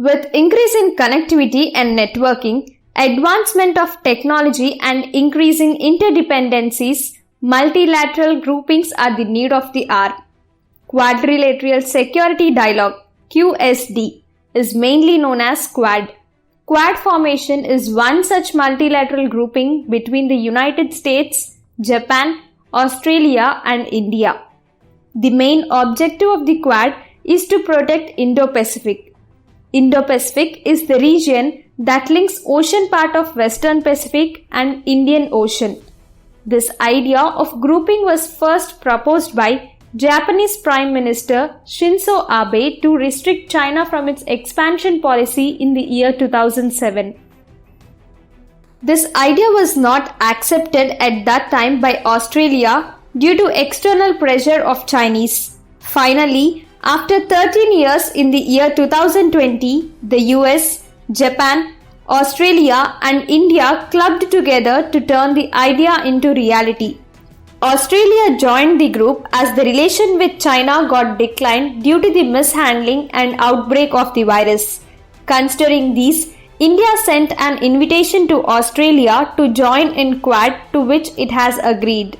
With increase in connectivity and networking, advancement of technology and increasing interdependencies, multilateral groupings are the need of the hour. Quadrilateral Security Dialogue (QSD) is mainly known as Quad. Quad formation is one such multilateral grouping between the United States, Japan, Australia and India. The main objective of the Quad is to protect Indo-Pacific. Indo-Pacific is the region that links ocean part of Western Pacific and Indian Ocean. This idea of grouping was first proposed by Japanese Prime Minister Shinzo Abe to restrict China from its expansion policy in the year 2007. This idea was not accepted at that time by Australia due to external pressure of Chinese. Finally, after 13 years in the year 2020, the US, Japan, Australia and India clubbed together to turn the idea into reality. Australia joined the group as the relation with China got declined due to the mishandling and outbreak of the virus. Considering these, India sent an invitation to Australia to join in Quad, to which it has agreed.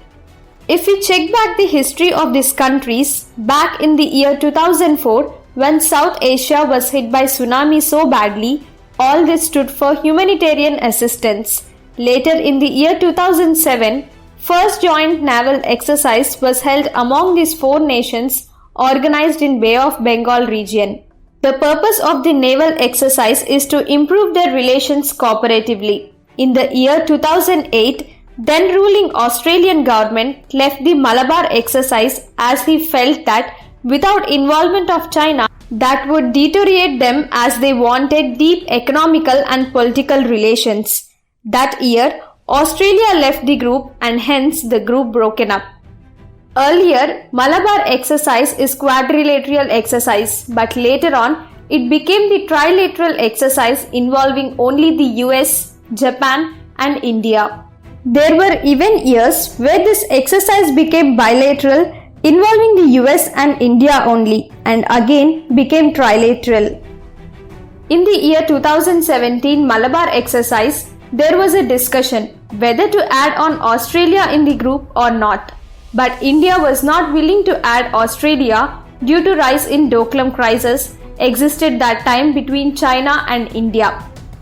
If we check back the history of these countries, back in the year 2004, when South Asia was hit by tsunami so badly, all this stood for humanitarian assistance. Later in the year 2007, first joint naval exercise was held among these four nations organized in Bay of Bengal region. The purpose of the naval exercise is to improve their relations cooperatively. In the year 2008, then ruling Australian government left the Malabar exercise as he felt that without involvement of China, that would deteriorate them as they wanted deep economical and political relations. That year, Australia left the group and hence the group broken up. Earlier, Malabar exercise is quadrilateral exercise, but later on, it became the trilateral exercise involving only the US, Japan and India. There were even years where this exercise became bilateral involving the US and India only and again became trilateral. In the year 2017 Malabar exercise, there was a discussion whether to add on Australia in the group or not. But India was not willing to add Australia due to rise in Doklam crisis existed that time between China and India.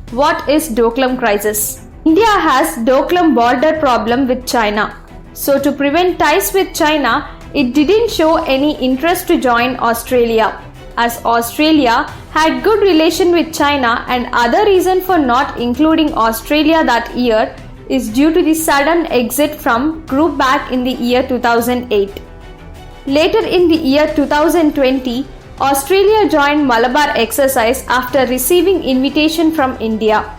What is Doklam crisis? India has Doklam border problem with China. So to prevent ties with China, it didn't show any interest to join Australia. As Australia had good relation with China and other reason for not including Australia that year is due to the sudden exit from group back in the year 2008. Later in the year 2020, Australia joined Malabar exercise after receiving invitation from India.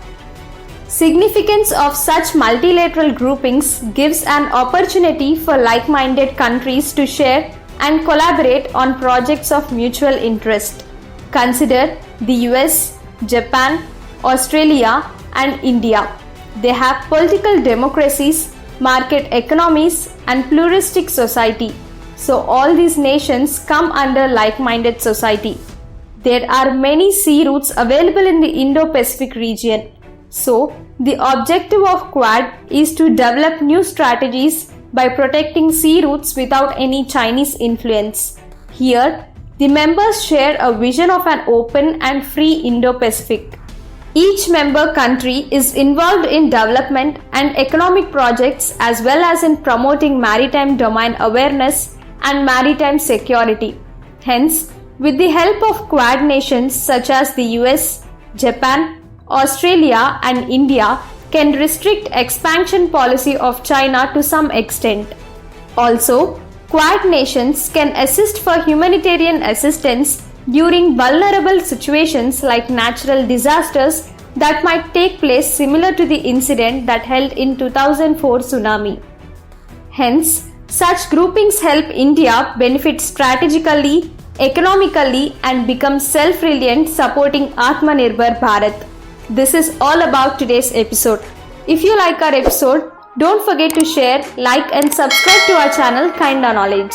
Significance of such multilateral groupings gives an opportunity for like-minded countries to share and collaborate on projects of mutual interest. Consider the US, Japan, Australia and India. They have political democracies, market economies and pluralistic society. So all these nations come under like-minded society. There are many sea routes available in the Indo-Pacific region. So, the objective of Quad is to develop new strategies by protecting sea routes without any Chinese influence. Here, the members share a vision of an open and free Indo-Pacific. Each member country is involved in development and economic projects as well as in promoting maritime domain awareness and maritime security. Hence, with the help of Quad nations such as the US, Japan, Australia and India can restrict expansion policy of China to some extent. Also, Quad nations can assist for humanitarian assistance during vulnerable situations like natural disasters that might take place similar to the incident that held in 2004 tsunami. Hence, such groupings help India benefit strategically, economically and become self-reliant supporting Atmanirbhar Bharat. This is all about today's episode. If you like our episode, don't forget to share, like and subscribe to our channel Kinda Knowledge.